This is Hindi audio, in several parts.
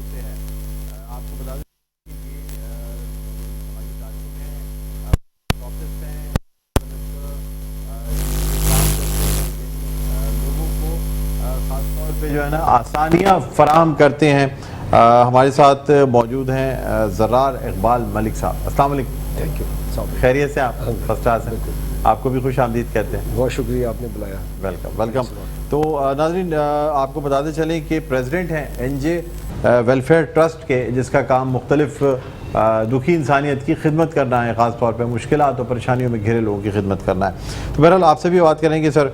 होते हैं। आपको बता दें कि ये समाजी कार्यों में ऑफिस हैं, लोगों को खासतौर पे जो है ना आसानियाँ फराहम करते हैं। हमारे साथ मौजूद हैं ज़र्रार इकबाल मलिक साहब। अस्सलाम वालेकुम। Thank you. खैरियत से आप? फर्स्ट क्लास हैं। आपको भी खुश आमदीद कहते हैं। बहुत शुक्रिया आपने बुलाया। Welcome welcome. तो नाज़रीन, आपको बताते चलें कि प्रेसिडेंट हैं एनजे वेलफेयर ट्रस्ट के, जिसका काम मुख्तलिफ दुखी इंसानियत की खिदमत करना है, ख़ास तौर पर मुश्किलात और परेशानियों में घिरे लोगं की खिदमत करना है। तो बहरहाल आपसे भी बात करेंगे सर।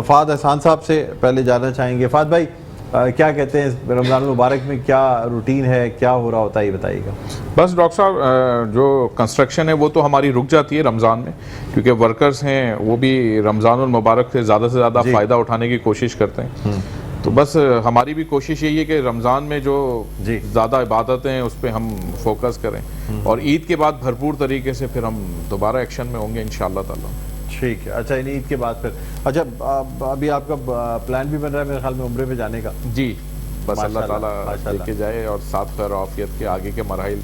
फ़ाद एहसान साहब से पहले जानना चाहेंगे, फ़ाद भाई क्या कहते हैं, रमज़ान मुबारक में क्या रूटीन है, क्या हो रहा होता है, ये बताइएगा। बस डॉक्टर साहब, जो कंस्ट्रक्शन है वो तो हमारी रुक जाती है रमज़ान में, क्योंकि वर्कर्स हैं वो भी रमज़ान और मुबारक से ज़्यादा फ़ायदा उठाने की कोशिश करते हैं। तो बस हमारी भी कोशिश यही है कि रमज़ान में जो ज़्यादा इबादतें हैं उस पर हम फोकस करें, और ईद के बाद भरपूर तरीके से फिर हम दोबारा एक्शन में होंगे इंशाअल्लाह ताला। ठीक है। अच्छा, इन ईद के बाद फिर अच्छा, अभी आपका प्लान भी बन रहा है मेरे ख्याल में उम्रे पे जाने का? जी, बस अल्लाह ताला लेके जाए और साथ खैर आफियत के आगे के मराहिल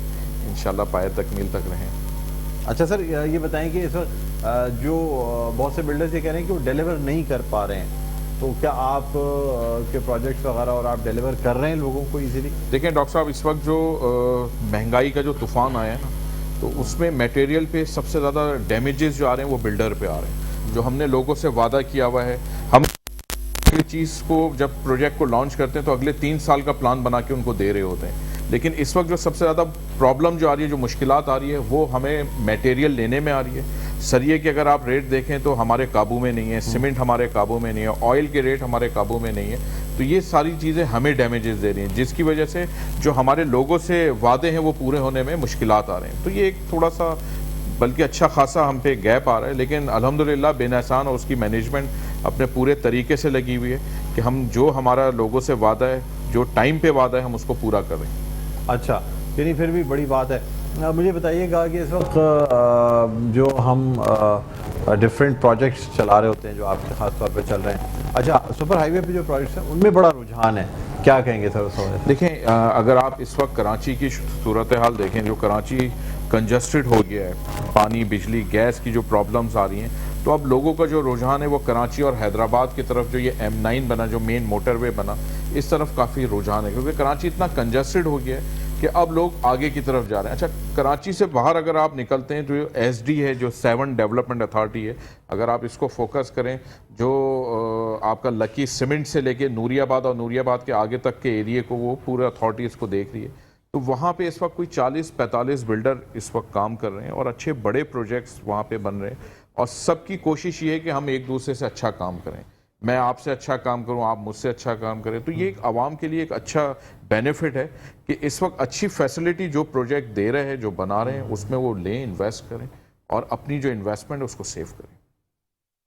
इंशाल्लाह पाए तकमील तक रहें। अच्छा सर, ये बताएं कि इस वक्त जो बहुत से बिल्डर्स ये कह रहे हैं कि वो डिलीवर नहीं कर पा रहे हैं, तो क्या आप के प्रोजेक्ट्स वगैरह और आप डिलीवर कर रहे हैं लोगों को इजीली? देखें डॉक्टर साहब, इस वक्त जो महंगाई का जो तूफ़ान आया है ना, तो उसमें मटेरियल पे सबसे ज़्यादा डैमेजेस जो आ रहे हैं वो बिल्डर पे आ रहे हैं। जो हमने लोगों से वादा किया हुआ है, हम चीज़ को जब प्रोजेक्ट को लॉन्च करते हैं तो अगले 3 साल का प्लान बना के उनको दे रहे होते हैं, लेकिन इस वक्त जो सबसे ज़्यादा प्रॉब्लम जो आ रही है, जो मुश्किलात आ रही है, वो हमें मटेरियल लेने में आ रही है। सरिये के अगर आप रेट देखें तो हमारे काबू में नहीं है, सीमेंट हमारे काबू में नहीं है, ऑयल के रेट हमारे काबू में नहीं है। तो ये सारी चीज़ें हमें डैमेजेस दे रही हैं, जिसकी वजह से जो हमारे लोगों से वादे हैं वो पूरे होने में मुश्किलात आ रहे हैं। तो ये एक थोड़ा सा बल्कि अच्छा खासा हम पे गैप आ रहा है, लेकिन अल्हम्दुलिल्लाह बेनहसान और उसकी मैनेजमेंट अपने पूरे तरीके से लगी हुई है कि हम जो हमारा लोगों से वादा है, जो टाइम पे वादा है, हम उसको पूरा करें। अच्छा, यानी फिर भी बड़ी बात है। मुझे बताइएगा कि इस वक्त जो हम डिफरेंट प्रोजेक्ट्स चला रहे होते हैं, जो आपके ख़ास तौर पे चल रहे हैं, अच्छा सुपर हाईवे पे जो प्रोजेक्ट्स हैं उनमें बड़ा रुझान है, क्या कहेंगे सर उस वजह? देखें, अगर आप इस वक्त कराची की सूरत हाल देखें, जो कराची कंजस्टेड हो गया है, पानी, बिजली, गैस की जो प्रॉब्लम्स आ रही हैं, तो अब लोगों का जो रुझान है वो कराची और हैदराबाद की तरफ, जो ये M9 बना, जो मेन मोटरवे बना, इस तरफ काफ़ी रुझान है, क्योंकि कराची इतना कंजस्टेड हो गया है कि अब लोग आगे की तरफ जा रहे हैं। अच्छा, कराची से बाहर अगर आप निकलते हैं तो जो SD है, जो 7 डेवलपमेंट अथॉरिटी है, अगर आप इसको फोकस करें, जो आपका लकी सीमेंट से लेके नूरियाबाद और नूरियाबाद के आगे तक के एरिए को वो पूरे अथॉरिटी इसको देख रही है, तो वहाँ पे इस वक्त कोई 40-45 बिल्डर इस वक्त काम कर रहे हैं और अच्छे बड़े प्रोजेक्ट्स वहाँ पे बन रहे हैं, और सबकी कोशिश ये है कि हम एक दूसरे से अच्छा काम करें। मैं आपसे अच्छा काम करूं, आप मुझसे अच्छा काम करें। तो ये एक आवाम के लिए एक अच्छा बेनिफिट है कि इस वक्त अच्छी फैसिलिटी जो प्रोजेक्ट दे रहे हैं, जो बना रहे हैं, उसमें वो लें, इन्वेस्ट करें और अपनी जो इन्वेस्टमेंट है उसको सेव करें।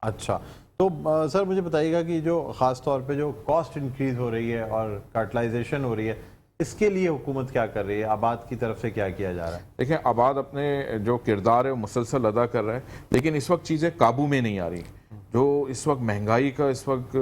अच्छा, तो सर मुझे बताइएगा कि जो ख़ास तौर पे जो कॉस्ट इंक्रीज़ हो रही है और कार्टलाइजेशन हो रही है, इसके लिए हुकूमत क्या कर रही है? आबाद की तरफ से क्या किया जा रहा है? देखें, आबाद अपने जो किरदार है वो मुसलसल अदा कर रहा है, लेकिन इस वक्त चीज़ें काबू में नहीं आ रही। जो इस वक्त महंगाई का इस वक्त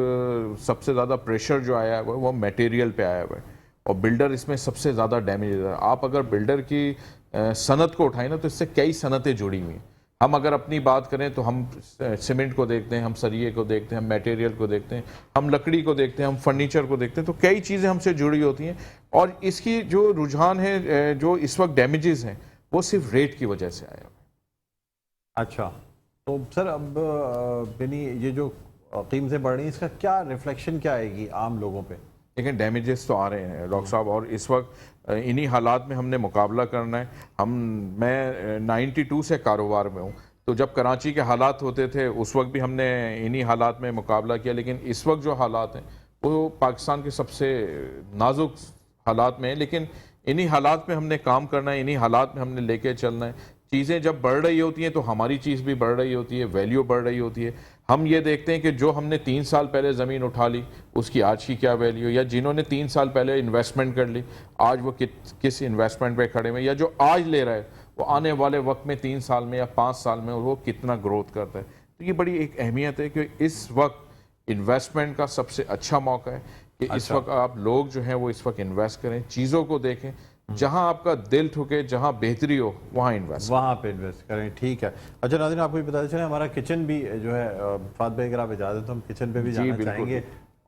सबसे ज़्यादा प्रेशर जो आया है वो मटेरियल पे आया हुआ है, और बिल्डर इसमें सबसे ज़्यादा डैमेज है। आप अगर बिल्डर की सनत को उठाएं ना, तो इससे कई सनतें जुड़ी हुई हैं। हम अगर अपनी बात करें तो हम सीमेंट को देखते हैं, हम सरिये को देखते हैं, हम मटेरियल को देखते हैं, हम लकड़ी को देखते हैं, हम फर्नीचर को देखते हैं, तो कई चीज़ें हमसे जुड़ी होती हैं, और इसकी जो रुझान है, जो इस वक्त डैमेजेस हैं, वो सिर्फ रेट की वजह से आया। अच्छा, तो सर अब यानी ये जो कीमतें बढ़ रही हैं, इसका क्या रिफ्लेक्शन क्या आएगी आम लोगों पे? लेकिन डैमेजेस तो आ रहे हैं डॉक्टर साहब, और इस वक्त इन्हीं हालात में हमने मुकाबला करना है। मैं 92 से कारोबार में हूँ, तो जब कराची के हालात होते थे उस वक्त भी हमने इन्हीं हालात में मुकाबला किया, लेकिन इस वक्त जो हालात हैं वो पाकिस्तान के सबसे नाजुक हालात में हैं, लेकिन इन्हीं हालात में हमने काम करना है, इन्हीं हालात में हमने लेके चलना है। चीज़ें जब बढ़ रही होती हैं तो हमारी चीज़ भी बढ़ रही होती है, वैल्यू बढ़ रही होती है। हम ये देखते हैं कि जो हमने 3 साल पहले ज़मीन उठा ली उसकी आज की क्या वैल्यू, या जिन्होंने 3 साल पहले इन्वेस्टमेंट कर ली आज वो किस इन्वेस्टमेंट पे खड़े हैं, या जो आज ले रहा है वो आने वाले वक्त में 3 साल में या 5 साल में वो कितना ग्रोथ करता है। तो ये बड़ी एक अहमियत है कि इस वक्त इन्वेस्टमेंट का सबसे अच्छा मौका है कि इस वक्त आप लोग जो हैं वो इस वक्त इन्वेस्ट करें, चीज़ों को देखें, जहां आपका दिल ठुके, जहां बेहतरी हो वहां इन्वेस्ट वहाँ पे इन्वेस्ट करें। ठीक है। अच्छा नाज़रीन, आपको भी बताते चले हमारा किचन भी जो है फात भाई अगर आप इजाज़त तो हम किचन पे भी जाना चाहेंगे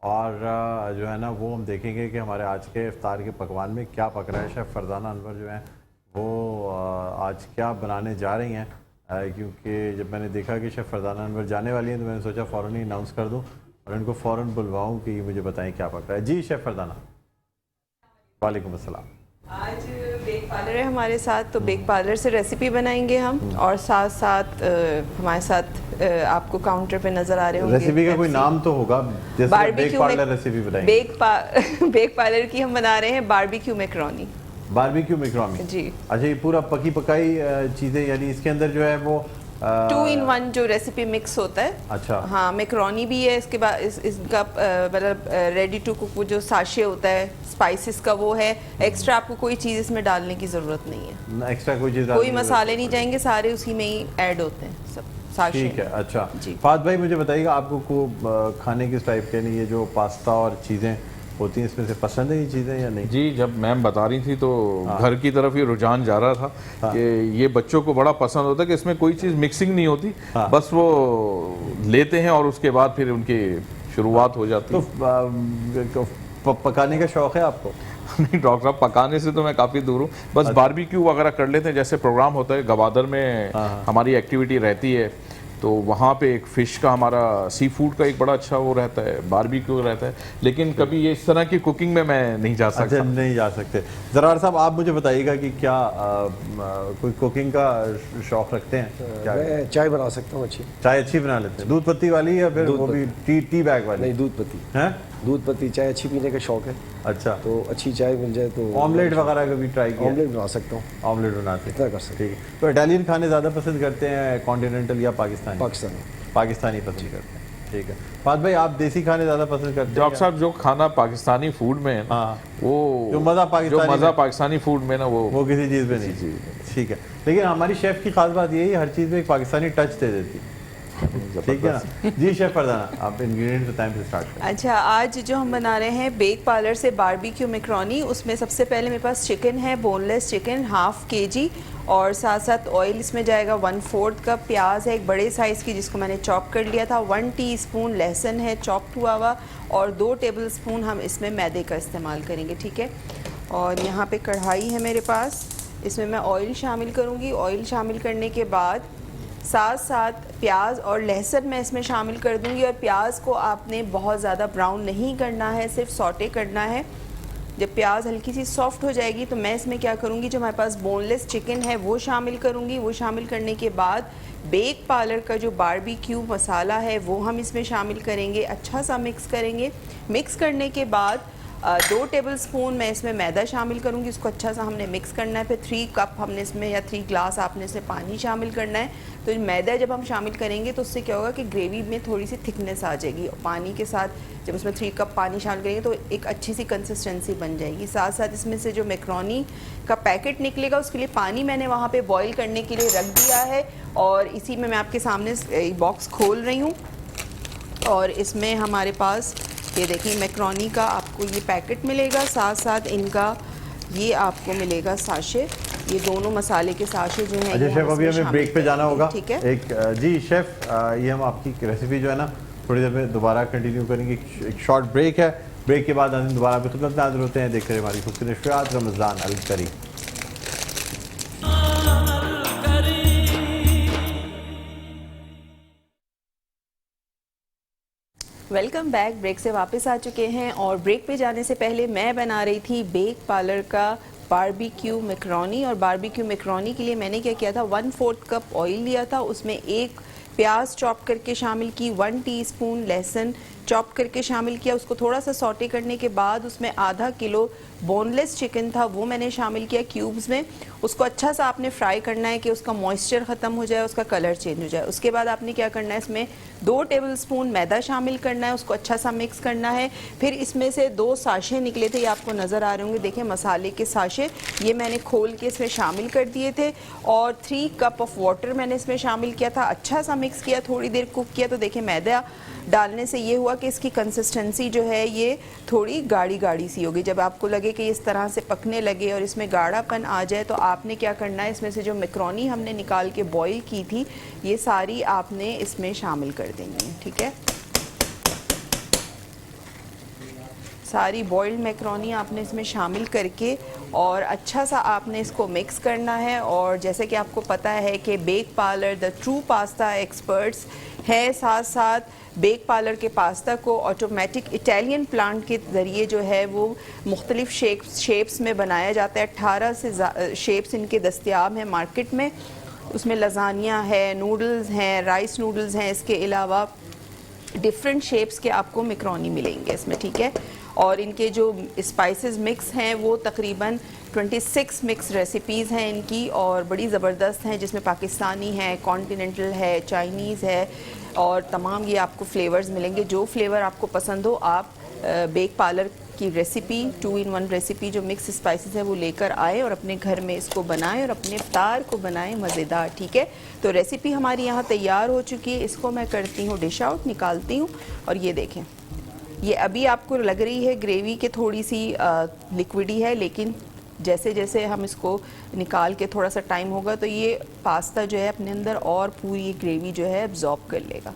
और जो है ना वो हम देखेंगे कि हमारे आज के इफ्तार के पकवान में क्या पक रहा है। शेफ़ फरजाना अनवर जो है वो आज क्या बनाने जा रही हैं, क्योंकि जब मैंने देखा कि शेफ़ फरजाना अनवर जाने वाली हैं तो मैंने सोचा फ़ौरन ही अनाउंस कर दूँ और इनको फ़ौरन बुलवाऊँ कि मुझे बताएं क्या पक रहा है। जी शेफ़ फरजाना। वालेकुम अस्सलाम। आज बेक पार्लर है हमारे साथ, तो बेक पार्लर से रेसिपी बनाएंगे हम और साथ साथ हमारे साथ आपको काउंटर पे नजर आ रहे होंगे रेसिपी का कोई नाम तो होगा, जैसे बेक पार्लर रेसिपी बताएंगे। बेक पार्लर की हम बना रहे हैं बारबेक्यू मैकरोनी। बारबेक्यू मैकरोनी जी। अच्छा, ये पूरा पकी पकाई चीज़ें, यानी इसके अंदर जो है वो 2 in 1 जो रेसिपी मिक्स होता है। अच्छा हाँ, मैकरोनी भी है, इसके बाद इसका मतलब रेडी टू कुक वो जो साशे होता है स्पाइसेस का वो है। एक्स्ट्रा आपको कोई चीज़ इसमें डालने की ज़रूरत नहीं है, एक्स्ट्रा कोई चीज़, कोई मसाले नहीं जाएंगे, सारे उसी में ही ऐड होते हैं सब साशे। ठीक है। अच्छा फात भाई मुझे बताइएगा आपको को खाने किस टाइप के, नहीं ये जो पास्ता और चीज़ें होती हैं इसमें से पसंद है ये चीज़ें या नहीं? जी, जब मैम बता रही थी तो घर की तरफ ये रुझान जा रहा था कि ये बच्चों को बड़ा पसंद होता है कि इसमें कोई चीज़ मिक्सिंग नहीं होती, बस वो लेते हैं और उसके बाद फिर उनकी शुरुआत हो जाती है। तो पकाने का शौक़ है आपको? नहीं डॉक्टर साहब, पकाने से तो मैं काफ़ी दूर हूँ, बस बारबेक्यू वगैरह कर लेते हैं। जैसे प्रोग्राम होता है गवादर में हमारी एक्टिविटी रहती है, तो वहाँ पे एक फ़िश का हमारा सी फूड का एक बड़ा अच्छा वो रहता है, बारबेक्यू रहता है, लेकिन कभी ये इस तरह की कुकिंग में मैं नहीं जा सकता। अच्छा, नहीं जा सकते। ज़रार साहब आप मुझे बताइएगा कि क्या कोई कुकिंग का शौक़ रखते हैं? क्या मैं चाय बना सकता हूँ अच्छी। चाय अच्छी बना लेते हैं? दूध पत्ती वाली या फिर वो भी टी बैग वाली? नहीं, दूध पत्ती है। दूध पत्ती चाय अच्छी पीने का शौक है। अच्छा, तो अच्छी चाय मिल जाए तो ऑमलेट वगैरह कभी ट्राई किया? ऑमलेट बना सकता हूँ। ऑमलेट बनाते इतना कर सकते। ठीक है। तो इटालियन खाने ज़्यादा पसंद करते हैं कॉन्टिनेंटल या पाकिस्तानी? पाकिस्तानी पसंद करते हैं। ठीक है। फात भाई आप देसी खाने ज़्यादा पसंद करते हैं? डॉक्टर साहब, जो खाना पाकिस्तानी फूड में है ना, वो जो मज़ा पाकिस्तानी फूड में ना वो किसी चीज़ में नहीं। ठीक है, लेकिन हमारी शेफ़ की खास बात यही है हर चीज़ में एक पाकिस्तानी टच दे देती है। ठीक है ना जी। शेफ़ फरजाना आप इंग्रेडिएंट्स बताएं फिर स्टार्ट करें। अच्छा, आज जो हम बना रहे हैं बेक पार्लर से बारबेक्यू मैकरोनी, उसमें सबसे पहले मेरे पास चिकन है, बोनलेस चिकन 1/2 kg, और साथ साथ ऑयल इसमें जाएगा 1/4 कप। प्याज है एक बड़े साइज़ की जिसको मैंने चॉप कर लिया था। 1 टीस्पून लहसुन है चॉप्ड हुआ हुआ, और 2 टेबलस्पून हम इसमें मैदे का इस्तेमाल करेंगे। ठीक है। और यहाँ पे कढ़ाई है मेरे पास, इसमें मैं ऑयल शामिल करूँगी। ऑयल शामिल करने के बाद साथ साथ प्याज और लहसुन मैं इसमें शामिल कर दूंगी, और प्याज को आपने बहुत ज़्यादा ब्राउन नहीं करना है, सिर्फ सौटे करना है। जब प्याज हल्की सी सॉफ्ट हो जाएगी तो मैं इसमें क्या करूंगी, जो हमारे पास बोनलेस चिकन है वो शामिल करूंगी। वो शामिल करने के बाद बेक पार्लर का जो बारबेक्यू मसाला है वो हम इसमें शामिल करेंगे, अच्छा सा मिक्स करेंगे। मिक्स करने के बाद 2 टेबलस्पून मैं इसमें मैदा शामिल करूंगी, इसको अच्छा सा हमने मिक्स करना है। फिर 3 कप हमने इसमें या 3 ग्लास आपने इसमें पानी शामिल करना है। तो मैदा जब हम शामिल करेंगे तो उससे क्या होगा कि ग्रेवी में थोड़ी सी थिकनेस आ जाएगी, और पानी के साथ जब उसमें 3 कप पानी शामिल करेंगे तो एक अच्छी सी कंसिस्टेंसी बन जाएगी। साथ साथ इसमें से जो मैकरोनी का पैकेट निकलेगा उसके लिए पानी मैंने वहाँ पे बॉईल करने के लिए रख दिया है, और इसी में मैं आपके सामने बॉक्स खोल रही हूँ। और इसमें हमारे पास ये देखिए मैकरोनी का आपको ये पैकेट मिलेगा, साथ साथ इनका ये आपको मिलेगा साशे, ये दोनों मसाले के साशे जो हैं। अच्छा शेफ़, अभी हमें ब्रेक पे जाना होगा। ठीक है। एक जी शेफ़, ये हम आपकी रेसिपी जो है ना थोड़ी देर में दोबारा कंटिन्यू करेंगे। एक शॉर्ट ब्रेक है, ब्रेक के बाद हम दोबारा आपकी खिदमत में हाज़िर होते हैं। देखते रहिए हमारी खूबसूरत नशरियात रमज़ान अल करीम। Welcome back. ब्रेक से वापस आ चुके हैं, और ब्रेक पे जाने से पहले मैं बना रही थी बेक पार्लर का बारबेक्यू मैकरोनी। और बारबेक्यू मैकरोनी के लिए मैंने क्या किया था, 1/4 कप ऑयल लिया था, उसमें 1 प्याज चॉप करके शामिल की, 1 टीस्पून लहसुन चॉप करके शामिल किया। उसको थोड़ा सा सौटे करने के बाद उसमें आधा किलो बोनलेस चिकन था वो मैंने शामिल किया क्यूब्स में। उसको अच्छा सा आपने फ्राई करना है कि उसका मॉइस्चर ख़त्म हो जाए, उसका कलर चेंज हो जाए। उसके बाद आपने क्या करना है, इसमें 2 टेबलस्पून मैदा शामिल करना है, उसको अच्छा सा मिक्स करना है। फिर इसमें से 2 साशे निकले थे, ये आपको नज़र आ रहे होंगे, देखिए मसाले के साशे, ये मैंने खोल के इसमें शामिल कर दिए थे। और 3 कप ऑफ वाटर मैंने इसमें शामिल किया था, अच्छा सा मिक्स किया, थोड़ी देर कुक किया, तो देखिए मैदा डालने से ये हुआ कि इसकी कंसिस्टेंसी जो है ये थोड़ी गाढ़ी गाढ़ी सी होगी। जब आपको लगे कि इस तरह से पकने लगे और इसमें गाढ़ापन आ जाए तो आपने क्या करना है, इसमें से जो मैक्रोनी हमने निकाल के बॉईल की थी ये सारी आपने इसमें शामिल कर देनी है। ठीक है, सारी बॉइल्ड मैक्रोनी आपने इसमें शामिल करके और अच्छा सा आपने इसको मिक्स करना है। और जैसे कि आपको पता है कि Bake Parlour the true pasta experts है, साथ साथ बेक पार्लर के पास्ता को ऑटोमेटिक इटालियन प्लांट के ज़रिए जो है वो मुख्तलिफ शेप्स में बनाया जाता है। 18 से शेप्स इनके दस्तयाब हैं मार्केट में। उसमें लजानिया है, नूडल्स हैं, राइस नूडल्स हैं, इसके अलावा डिफरेंट शेप्स के आपको मैक्रोनी मिलेंगे इसमें। ठीक है, और इनके जो स्पाइसेस मिक्स हैं वो तकरीबन 26 मिक्स रेसिपीज़ हैं इनकी और बड़ी ज़बरदस्त हैं, जिसमें पाकिस्तानी है, कॉन्टिनेंटल है, चाइनीज़ है और तमाम ये आपको फ्लेवर्स मिलेंगे। जो फ्लेवर आपको पसंद हो आप बेक पार्लर की रेसिपी 2 in 1 रेसिपी जो मिक्स स्पाइसेस है वो लेकर आए और अपने घर में इसको बनाएं और अपने इफ्तार को बनाएं मज़ेदार। ठीक है, तो रेसिपी हमारी यहाँ तैयार हो चुकी है। इसको मैं करती हूँ डिश आउट, निकालती हूँ और ये देखें, ये अभी आपको लग रही है ग्रेवी के थोड़ी सी लिक्विडी है, लेकिन जैसे जैसे हम इसको निकाल के थोड़ा सा टाइम होगा तो ये पास्ता जो है अपने अंदर और पूरी ग्रेवी जो है एब्जॉर्ब कर लेगा।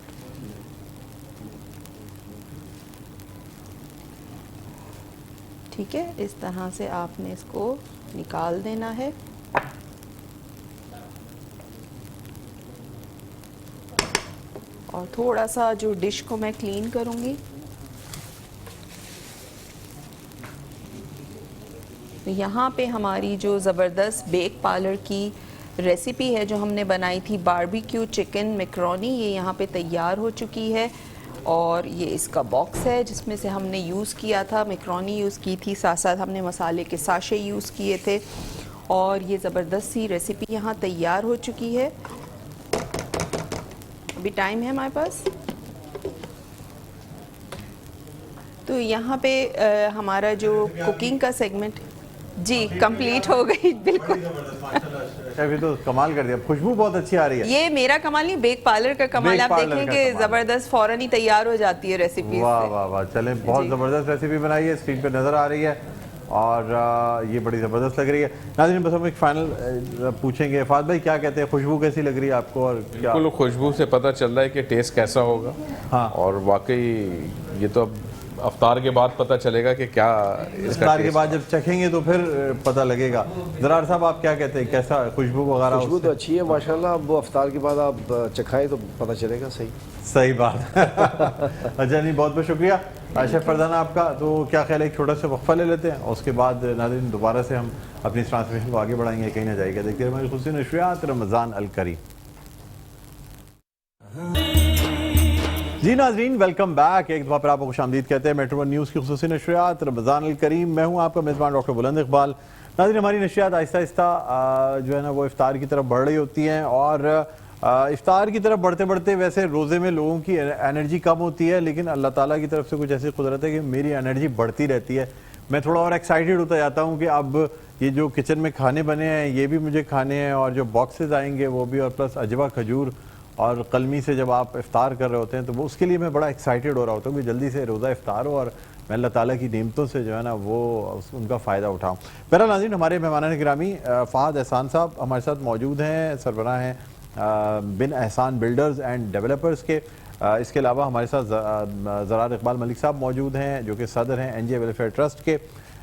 ठीक है, इस तरह से आपने इसको निकाल देना है। और थोड़ा सा जो डिश को मैं क्लीन करूँगी। तो यहाँ पे हमारी जो ज़बरदस्त बेक पार्लर की रेसिपी है जो हमने बनाई थी बारबेक्यू चिकन मैक्रोनी, ये यहाँ पे तैयार हो चुकी है। और ये इसका बॉक्स है जिसमें से हमने यूज़ किया था, मैक्रोनी यूज़ की थी, साथ साथ हमने मसाले के साशे यूज़ किए थे और ये ज़बरदस्त सी रेसिपी यहाँ तैयार हो चुकी है। अभी टाइम है हमारे पास, तो यहाँ पे हमारा जो कुकिंग का सेगमेंट जी कंप्लीट हो गई। बिल्कुल अभी तो कमाल कर दिया, खुशबू बहुत अच्छी आ रही है। ये मेरा कमाल नहीं, बेक पार्लर का कमाल। बेक आप पार्लर का देखेंगे कमाल। जबरदस्त फौरन ही तैयार हो जाती है रेसिपी। वाह वाह वाह, चले बहुत जी। ज़बरदस्त रेसिपी बनाई है, स्क्रीन पे नज़र आ रही है और ये बड़ी ज़बरदस्त लग रही है। नाज़रीन बस हम एक फाइनल पूछेंगे, फाद भाई क्या कहते हैं, खुशबू कैसी लग रही है आपको और क्या? बिल्कुल, खुशबू से पता चल रहा है कि टेस्ट कैसा होगा। हाँ। और वाकई ये तो अब अफ्तार के बाद पता चलेगा कि क्या इसका इफ्तार के टेस्ट बाद जब चखेंगे तो फिर पता लगेगा। जरार साहब आप क्या कहते हैं, कैसा खुशबू वगैरह? खुशबू तो अच्छी है माशाल्लाह। अब अफ्तार के बाद आप चखाएं तो पता चलेगा। सही सही बात अच्छा नहीं, बहुत बहुत शुक्रिया शेफ फरजाना आपका। तो क्या ख्याल है, एक छोटा सा वक्फा ले लेते हैं और उसके बाद नाज़रीन दोबारा से हम अपनी ट्रांसमिशन को आगे बढ़ाएंगे, कहीं ना जाएगा। देखते रहिए हमारी खुशी नशरियात रमज़ान अल करीम। जी नाज़रीन वेलकम बैक, एक दफ़ा पर आपको खुशामदीद कहते हैं मेट्रो वन न्यूज़ की खुसूसी नशरियात रमज़ान अल करीम। मैं हूँ आपका मेज़बान डॉक्टर बुलंद इकबाल। नाज़रीन हमारी नशरियात आहिस्ता आहिस्ता जो है ना वो इफ्तार की तरफ बढ़ रही होती हैं और इफ्तार की तरफ बढ़ते बढ़ते वैसे रोज़े में लोगों की एनर्जी कम होती है, लेकिन अल्लाह ताला की तरफ से कुछ ऐसी कुदरत है कि मेरी एनर्जी बढ़ती रहती है। मैं थोड़ा और एक्साइटेड होता जाता हूँ कि अब ये जो किचन में खाने बने हैं ये भी मुझे खाने हैं और जो बॉक्सेस आएंगे वो भी, और प्लस अजवा खजूर और कलमी से जब आप इफ्तार कर रहे होते हैं तो वो उसके लिए मैं बड़ा एक्साइटेड हो रहा होता हूँ कि जल्दी से रोज़ा इफ्तार हो और मैं अल्लाह ताला की नेमतों से जो है ना वो उनका फ़ायदा उठाऊँ। बहरहाल नाज़रीन हमारे मेहमान गिरामी फ़ाहद एहसान साहब हमारे साथ मौजूद हैं, सरबराह हैं बिन एहसान बिल्डर्स एंड डेवलपर्स के। इसके अलावा हमारे साथ ज़रार इकबाल मलिक साहब मौजूद हैं जो कि सदर हैं एनजे वेलफेयर ट्रस्ट के।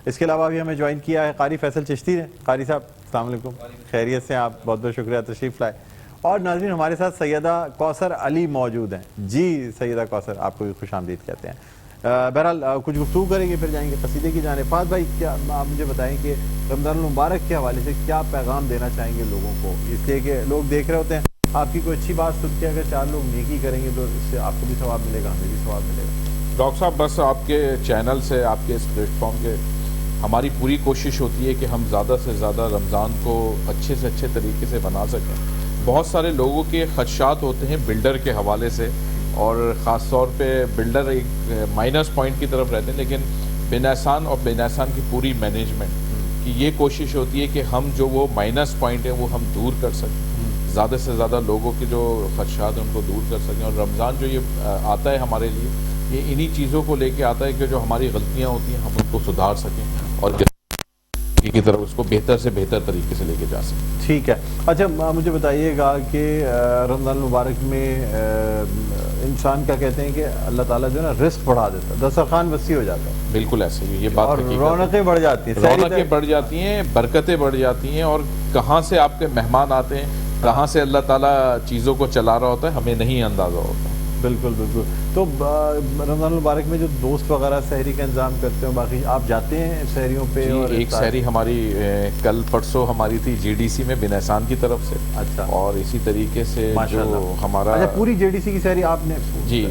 इसके अलावा अभी हमें ज्वाइन किया है कारी फैसल चिश्ती ने। कारी साहब अस्सलाम वालेकुम, खैरियत से? आप बहुत बहुत शुक्रिया तशरीफ़ लाए। और नाज़रीन हमारे साथ सैयदा कौसर अली मौजूद हैं। जी सैयदा कौसर, आपको भी खुशामदीद कहते हैं। बहरहाल कुछ गुफ्तगू करेंगे फिर जाएंगे कसीदे की जाने। फाद भाई क्या आप मुझे बताएं कि रमज़ान मुबारक के हवाले से क्या पैगाम देना चाहेंगे लोगों को, इसलिए कि लोग देख रहे होते हैं आपकी कोई अच्छी बात सुन के अगर 4 लोग नेकी करेंगे तो इससे आपको भी सवाब मिलेगा, हमें भी सवाब मिलेगा। डॉक्टर साहब बस आपके चैनल से, आपके इस प्लेटफॉर्म के हमारी पूरी कोशिश होती है कि हम ज़्यादा से ज़्यादा रमज़ान को अच्छे से अच्छे तरीके से बना सकें। बहुत सारे लोगों के खदशात होते हैं बिल्डर के हवाले से और ख़ास तौर पे बिल्डर एक माइनस पॉइंट की तरफ रहते हैं, लेकिन बिन एहसान और बिन एहसान की पूरी मैनेजमेंट की ये कोशिश होती है कि हम जो वो माइनस पॉइंट है वो हम दूर कर सकें। ज़्यादा से ज़्यादा लोगों के जो खदशात हैं उनको दूर कर सकें। और रमज़ान जो ये आता है हमारे लिए, ये इन्हीं चीज़ों को लेके आता है कि जो हमारी गलतियाँ होती हैं हम उनको सुधार सकें और की तरफ उसको बेहतर से बेहतर तरीके से लेके जा सकें। ठीक है। अच्छा मुझे बताइएगा कि रमज़ान मुबारक में इंसान का कहते हैं कि अल्लाह ताला जो है ना रिस्क बढ़ा देता है, दस्तरखान वसी हो जाता है। बिल्कुल ऐसे ही ये बात और हकीकत है। रौनकें बढ़ जाती हैं, रौनकें बढ़ जाती हैं, बरकतें बढ़ जाती हैं, और कहाँ से आपके मेहमान आते हैं, कहाँ से अल्लाह ताला चीज़ों को चला रहा होता है, हमें नहीं अंदाज़ा होता। बिल्कुल बिल्कुल। तो रमज़ान मुबारक में जो दोस्त वगैरह सहरी का इंतजाम करते हो, बाकी आप जाते हैं सहरियों पे? जी, और एक सहरी हमारी कल परसों हमारी थी जीडीसी में बिन-ए-एहसान की तरफ से। अच्छा। और इसी तरीके से जो माशाल्लाह। हमारा अच्छा, पूरी जेडीसी की सहरी आपने? जी,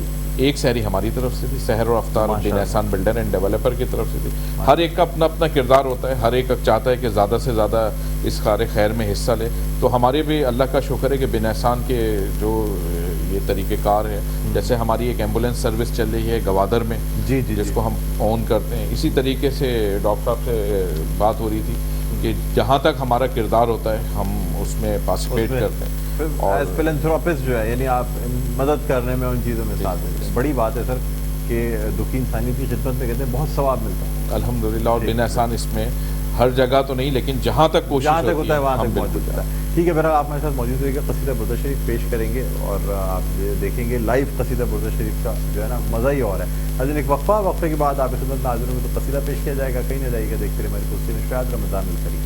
एक सहरी हमारी तरफ से थी, सहर और अफ्तार बिन-ए-एहसान बिल्डर एंड डेवलपर की तरफ से थी। हर एक का अपना अपना किरदार होता है, हर एक चाहता है कि ज़्यादा से ज़्यादा इस कार खैर में हिस्सा ले। तो हमारे भी अल्लाह का शुक्र है कि बिन-ए-एहसान के जो ये तरीक़ेकार है, जैसे हमारी एक एम्बुलेंस सर्विस चल रही है गवादर में, जी जी, जिसको हम ऑन करते हैं। इसी तरीके से डॉक्टर साहब से बात हो रही थी कि जहाँ तक हमारा किरदार होता है हम उसमें पार्टिसिपेट करते हैं। और एज फिलैंथ्रोपिस्ट जो है, यानी आप मदद करने में उन चीज़ों में साथ देते हैं। बड़ी बात है सर कि दुखी इंसानियत की खिदमत में कहते हैं बहुत सवाब मिलता है अल्हम्दुलिल्लाह। और बिन-ए-एहसान इसमें हर जगह तो नहीं, लेकिन जहाँ तक कोशिश जहाँ तक होता है वहाँ हम तक मौजूद होता है। ठीक है, बहरहाल आप हमारे साथ मौजूद रहिएगा, कसीदा बुर्द शरीफ पेश करेंगे और आप देखेंगे लाइव कसीदा बुर्द शरीफ का जो है ना मज़ा ही और है। अजन एक वक्फे के बाद आपकी खिदमत में हाजिर होंगे तो कसीदा पेश किया जाएगा। कहीं ना जाइएगा, देखते रहिए हमारी कुर्सी में। शायद रमज़ान करीम।